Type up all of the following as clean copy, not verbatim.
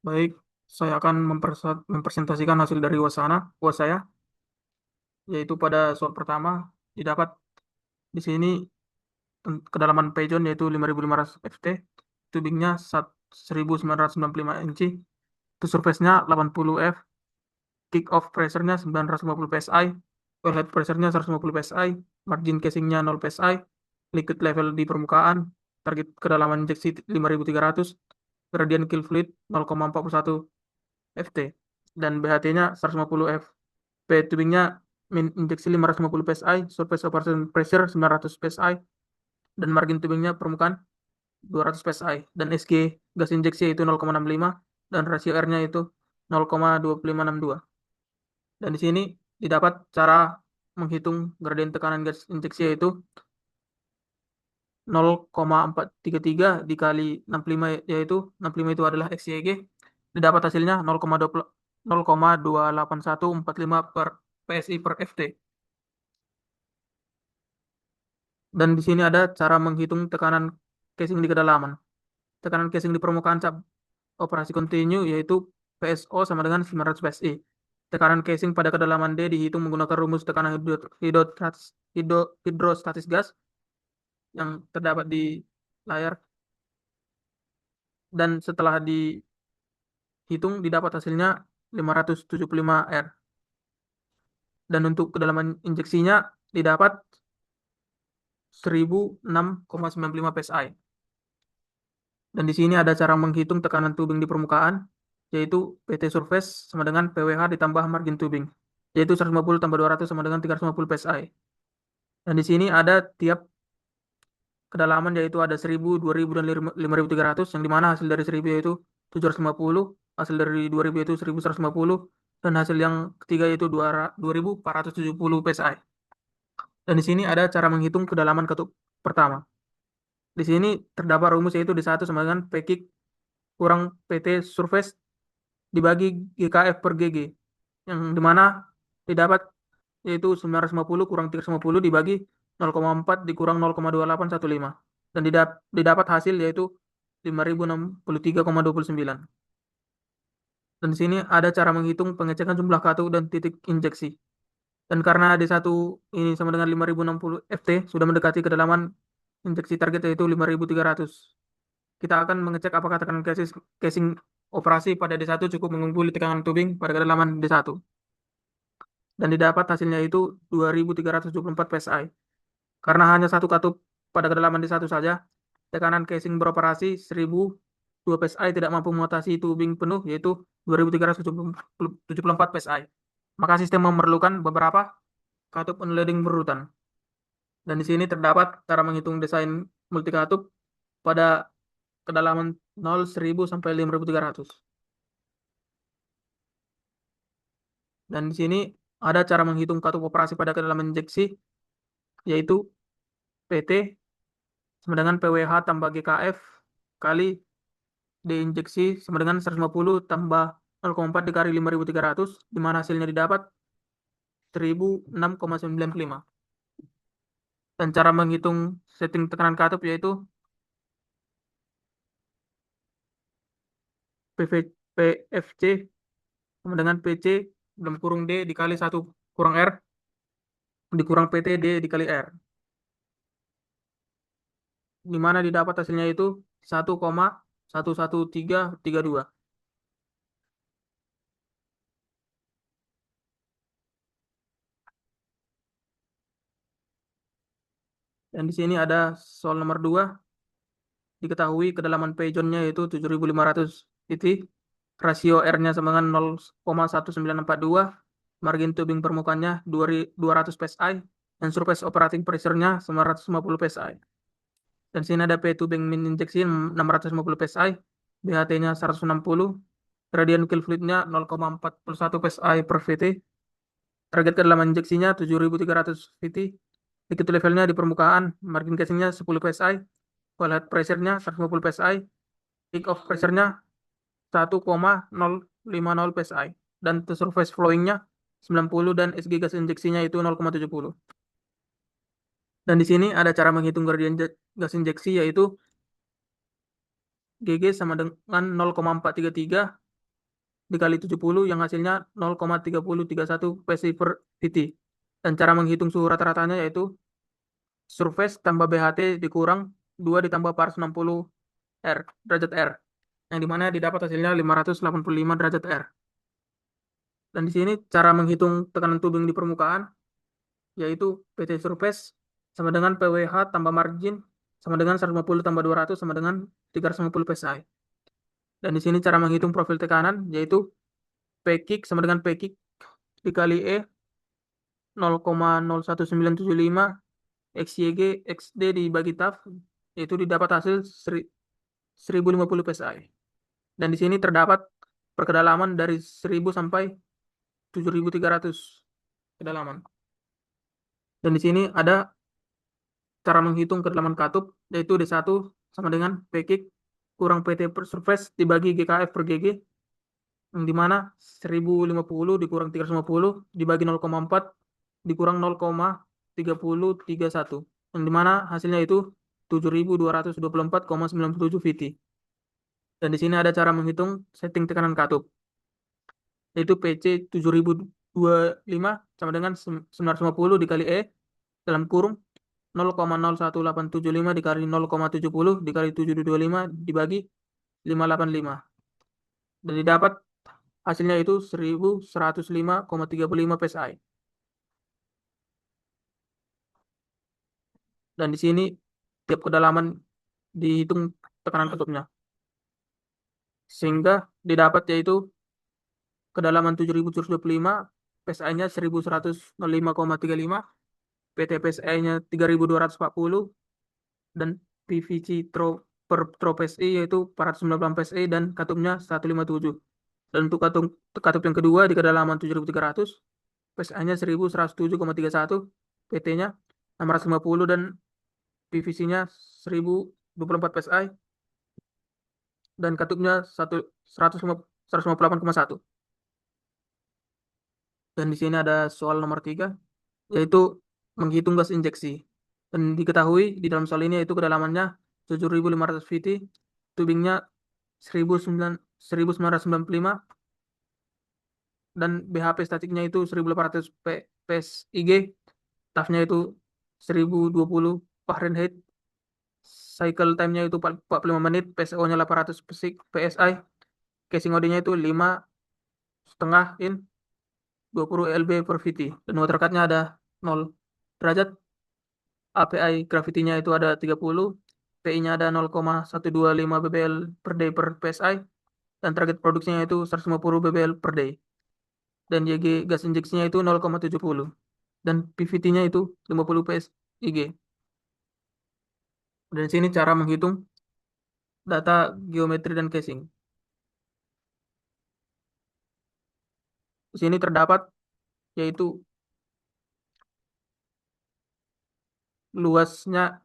Baik, saya akan mempresentasikan hasil dari UAS saya, yaitu pada soal pertama didapat di sini kedalaman pejon yaitu 5.500 ft, tubingnya 1.995 inci, to surface-nya 80 f, kick off pressure-nya 950 psi, wellhead pressure-nya 150 psi, margin casing-nya 0 psi, liquid level di permukaan, target kedalaman injeksi 5.300, gradient kill fluid 0,41 ft, dan BHT-nya 150 f. P tubingnya injeksi 550 psi, surface operation pressure 900 psi, dan margin tubingnya permukaan 200 psi, dan SG gas injeksi itu 0,65, dan rasio R-nya itu 0,2562. Dan di sini didapat cara menghitung gradien tekanan gas injeksi yaitu 0,433 dikali 65, yaitu 65 itu adalah XYG, didapat hasilnya 0,28145 per PSI per FT. Dan di sini ada cara menghitung tekanan casing di kedalaman. Tekanan casing di permukaan saat operasi kontinu yaitu PSO sama dengan 900 PSI. Tekanan casing pada kedalaman D dihitung menggunakan rumus tekanan hidrostatis gas yang terdapat di layar. Dan setelah dihitung didapat hasilnya 575 R. Dan untuk kedalaman injeksinya didapat 1006,95 psi. Dan di sini ada cara menghitung tekanan tubing di permukaan, yaitu PT surface sama dengan PWH ditambah margin tubing, yaitu 150 tambah 200 sama dengan 350 psi. Dan di sini ada tiap kedalaman, yaitu ada 1000, 2000, dan 5300, yang dimana hasil dari 1000 yaitu 750, hasil dari 2000 yaitu 1150, dan hasil yang ketiga yaitu 2470 psi. Dan di sini ada cara menghitung kedalaman katup pertama. Di sini terdapat rumus yaitu D1 sama dengan P kick kurang PT surface dibagi GKF per GG, yang dimana didapat yaitu 950 kurang 350 dibagi 0,4 dikurang 0,2815, dan didapat hasil yaitu 5063,29. Dan di sini ada cara menghitung pengecekan jumlah katup dan titik injeksi. Dan karena D1 ini sama dengan 5060 FT, sudah mendekati kedalaman injeksi target yaitu 5300. Kita akan mengecek apakah tekanan casing operasi pada D1 cukup mengumpuli tekanan tubing pada kedalaman D1. Dan didapat hasilnya itu 2374 psi. Karena hanya satu katup pada kedalaman D1 saja, tekanan casing beroperasi 1002 psi tidak mampu mengatasi tubing penuh yaitu 2374 psi. Maka sistem memerlukan beberapa katup unloading berurutan. Dan di sini terdapat cara menghitung desain multikatup pada kedalaman 0, 1000 sampai 5300. Dan di sini ada cara menghitung katup operasi pada kedalaman injeksi yaitu PT sama dengan PWH tambah GKF kali D injeksi sama dengan 150 tambah 0,4 dikali 5300, di mana hasilnya didapat 1006,95. Dan cara menghitung setting tekanan katup yaitu PFC sama dengan PC dalam kurung D dikali 1 kurang R dikurang PT D dikali R, di mana didapat hasilnya itu 1,11332. Dan di sini ada soal nomor 2. Diketahui kedalaman pejonnya yaitu 7.500 titik, rasio R-nya sama dengan 0,1942, margin tubing permukaannya 200 psi, dan surface operating pressure-nya 950 psi. Dan sini ada P tubing min injeksi 650 psi, BHT-nya 160, gradient kill fluid-nya 0,41 psi per VT, target kedalaman injeksinya 7.300 VT, liquid levelnya di permukaan, margin casing-nya 10 psi, wellhead pressure-nya 150 psi, kick off pressure-nya 1,050 psi, dan to surface flowing-nya 90, dan SG gas injeksinya itu 0,70. Dan di sini ada cara menghitung gradien gas injeksi yaitu GG sama dengan 0,433 dikali 70 yang hasilnya 0,3031 PSI per VT. Dan cara menghitung suhu rata-ratanya yaitu surface tambah BHT dikurang 2 ditambah 460 R, derajat R. Yang dimana didapat hasilnya 585 derajat R. Dan di sini cara menghitung tekanan tubing di permukaan yaitu PT surface sama dengan PWH tambah margin sama dengan 150 tambah 200 sama dengan 350 PSI. Dan di sini cara menghitung profil tekanan yaitu P kick sama dengan P kick dikali E 0,01975 XYG XD dibagi TAF yaitu didapat hasil 1050 PSI. Dan di sini terdapat perkedalaman dari 1000 sampai 7300 kedalaman. Dan di sini ada cara menghitung kedalaman katup yaitu D1 sama dengan P kick kurang PT per surface dibagi GKF per GG yang dimana 1050 dikurang 350 dibagi 0,4 dikurang 0,3031 yang dimana hasilnya itu 7224,97 VT. Dan di sini ada cara menghitung setting tekanan katup yaitu PC 7025 sama dengan 950 dikali E dalam kurung 0,01875 dikali 0,70 dikali 725 dibagi 585 dan didapat hasilnya itu 1105,35 PSI. Dan di sini tiap kedalaman dihitung tekanan katupnya. Sehingga didapat yaitu kedalaman 7725, PSI-nya 1105,35, PT PSI-nya 3240 dan PVC per PSI yaitu 490 PSI dan katupnya 157. Dan untuk katup yang kedua di kedalaman 7300, PSI-nya 1107,31, PT-nya 650 dan PVC-nya 1024 PSI dan katupnya 158,1. Dan di sini ada soal nomor 3 yaitu menghitung gas injeksi. Dan diketahui di dalam soal ini yaitu kedalamannya 7500 VT, tubingnya 1995 dan BHP statiknya itu 1800 PSIG, TAF-nya itu 1020 Fahrenheit, cycle time-nya itu 45 menit, PSO-nya 800 PSI, casing OD-nya itu 5,5 in 20 lb per VT, dan water cut-nya ada 0 derajat, API gravity-nya itu ada 30, PI-nya ada 0,125 bbl per day per PSI, dan target produksinya itu 150 bbl per day. Dan YG gas injeksinya itu 0,70 dan PVT-nya itu 50 PSIG. Dan di sini cara menghitung data geometri dan casing. Di sini terdapat yaitu luasnya,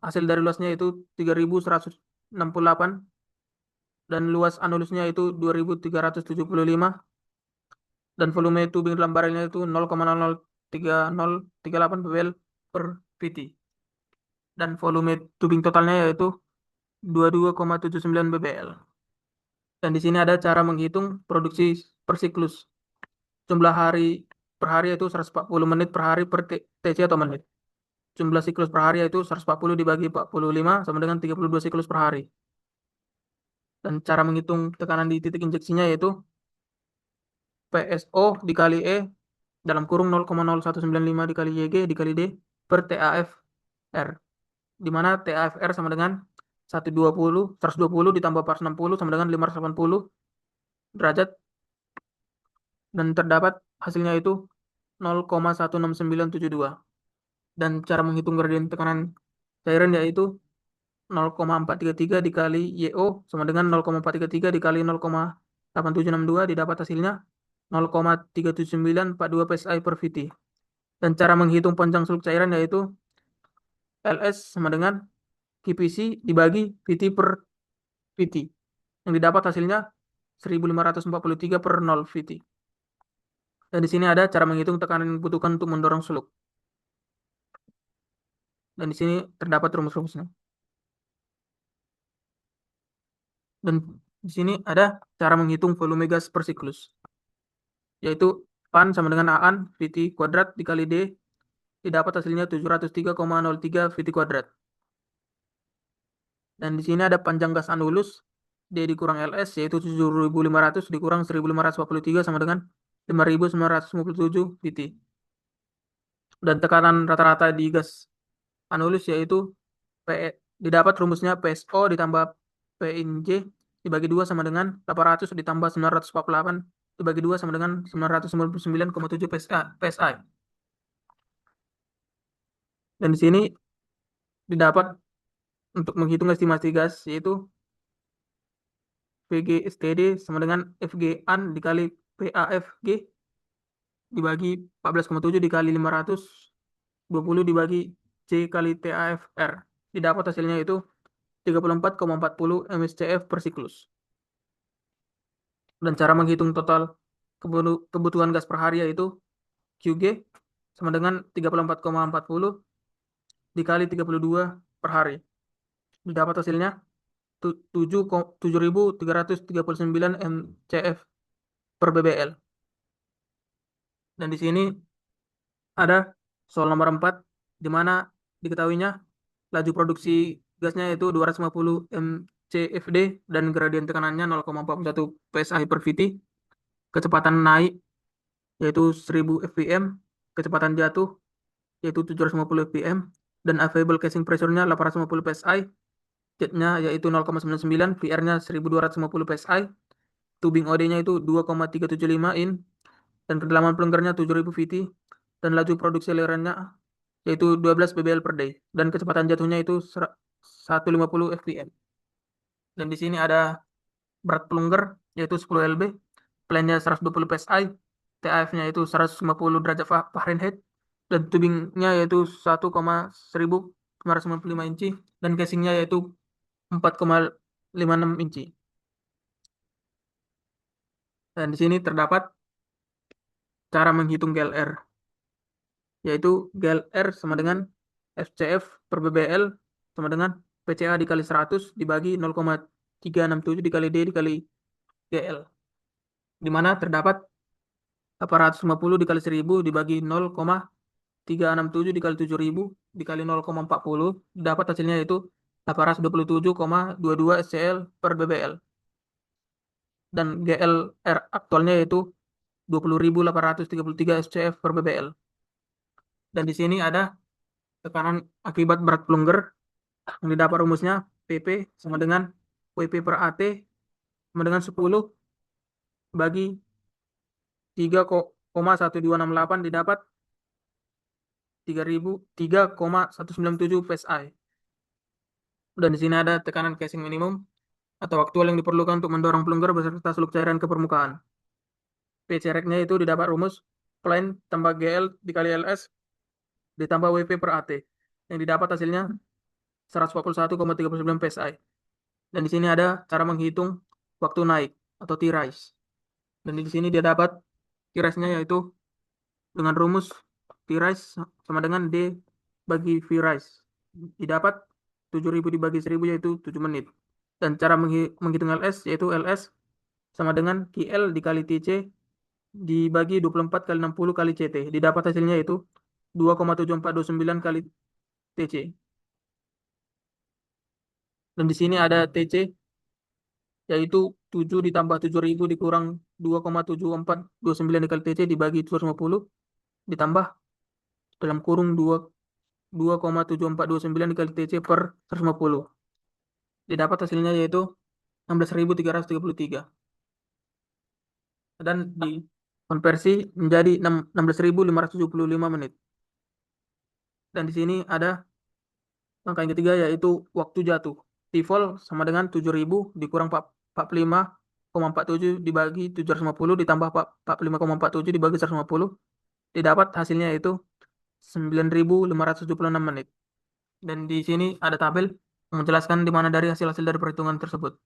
hasil dari luasnya itu 3168 dan luas anulusnya itu 2375 dan volume tubing dalam barelnya itu 0,003038 bbl per VT dan volume tubing totalnya yaitu 22,79 bbl. Dan di sini ada cara menghitung produksi per siklus. Jumlah hari per hari itu 140 menit per hari per TC atau menit. Jumlah siklus per hari itu 140 dibagi 45 sama dengan 32 siklus per hari. Dan cara menghitung tekanan di titik injeksinya yaitu PSO dikali E dalam kurung 0,0195 dikali YG dikali D per TAFR. Di mana TAFR sama dengan 120 ditambah 460 sama dengan 580 derajat dan terdapat hasilnya itu 0,16972. Dan cara menghitung gradien tekanan cairan yaitu 0,433 dikali YO sama dengan 0,433 dikali 0,8762 didapat hasilnya 0,37942 PSI per VT. Dan cara menghitung panjang seluk cairan yaitu LS sama dengan KPC dibagi VT per VT yang didapat hasilnya 1543 per 0 VT. Dan di sini ada cara menghitung tekanan yang dibutuhkan untuk mendorong seluk. Dan di sini terdapat rumus-rumusnya. Dan Di sini ada cara menghitung volume gas per siklus, yaitu PAN sama dengan AAN VT kuadrat dikali D, didapat hasilnya 703,03 VT kuadrat. Dan di sini ada panjang gas anulus, D dikurang LS, yaitu 7.500 dikurang 1.543 sama dengan 5.957 VT. Dan tekanan rata-rata di gas anulus yaitu PE, didapat rumusnya PSO ditambah PINJ dibagi 2 sama dengan 800 ditambah 948 dibagi 2 sama dengan 999,7 PSI. Dan di sini didapat untuk menghitung estimasi gas yaitu VG STD sama dengan FG AN dikali PAFG dibagi 14,7 dikali 520 dibagi C kali TAFR. Didapat hasilnya itu 34,40 MSCF per siklus. Dan cara menghitung total kebutuhan gas per hari yaitu QG sama dengan 34,40 dikali 32 per hari. Didapat hasilnya 7.339 MCF per BBL. Dan di sini ada soal nomor 4 di mana diketahuinya laju produksi gasnya yaitu 250 MCFD dan gradien tekanannya 0,41 PSI per VT. Kecepatan naik yaitu 1000 fpm, kecepatan jatuh yaitu 750 fpm, dan available casing pressure-nya 850 psi, jetnya yaitu 0,99, VR-nya 1250 psi, tubing OD-nya itu 2,375 in, dan kedalaman pelenggarnya 7000 VT, dan laju produksi alirannya yaitu 12 BBL per day, dan kecepatan jatuhnya itu 150 fpm. Dan di sini ada berat pelungger yaitu 10 lb, plannya 120 psi, TAF-nya itu 150 derajat Fahrenheit, dan tubingnya yaitu 1,1995 inci, dan casingnya yaitu 4,56 inci. Dan di sini terdapat cara menghitung GLR, yaitu GLR sama dengan FCF per BBL sama dengan PCA dikali 100 dibagi 0,367 dikali D dikali GL, di mana terdapat 850 dikali 1000 dibagi 0,367 dikali 7000 dikali 0,40, dapat hasilnya yaitu 827,22 SCL per BBL. Dan GLR aktualnya yaitu 20.833 SCF per BBL. Dan di sini ada tekanan akibat berat pelungger yang didapat rumusnya PP sama dengan WP per AT sama dengan 10 bagi 3,1268 didapat 3.197 PSI. Dan di sini ada tekanan casing minimum atau aktual yang diperlukan untuk mendorong pelungger beserta seluk cairan ke permukaan. P-cereknya itu didapat rumus plain tambah GL dikali LS ditambah WP per AT yang didapat hasilnya 141,39 PSI. Dan di sini ada cara menghitung waktu naik atau T-rise. Dan di sini dia dapat T-rise-nya yaitu dengan rumus T-rise sama dengan D bagi V-rise. Didapat 7.000 dibagi 1.000 yaitu 7 menit. Dan cara menghitung LS yaitu LS sama dengan QL dikali TC dibagi 24 kali 60 kali CT. Didapat hasilnya yaitu 2,7429 kali TC. Dan di sini ada TC yaitu 7 ditambah 7.000 dikurang 2,7429 dikali TC dibagi 750 ditambah dalam kurung 2,7429 dikali TC per 150. Didapat hasilnya yaitu 16.333. Dan dikonversi menjadi 16.575 menit. Dan di sini ada angka yang ketiga yaitu waktu jatuh. T-vol sama dengan 7.000 dikurang 45,47 dibagi 750 ditambah 45,47 dibagi 150. Didapat hasilnya yaitu 9.576 menit. Dan di sini ada tabel menjelaskan di mana dari hasil-hasil dari perhitungan tersebut.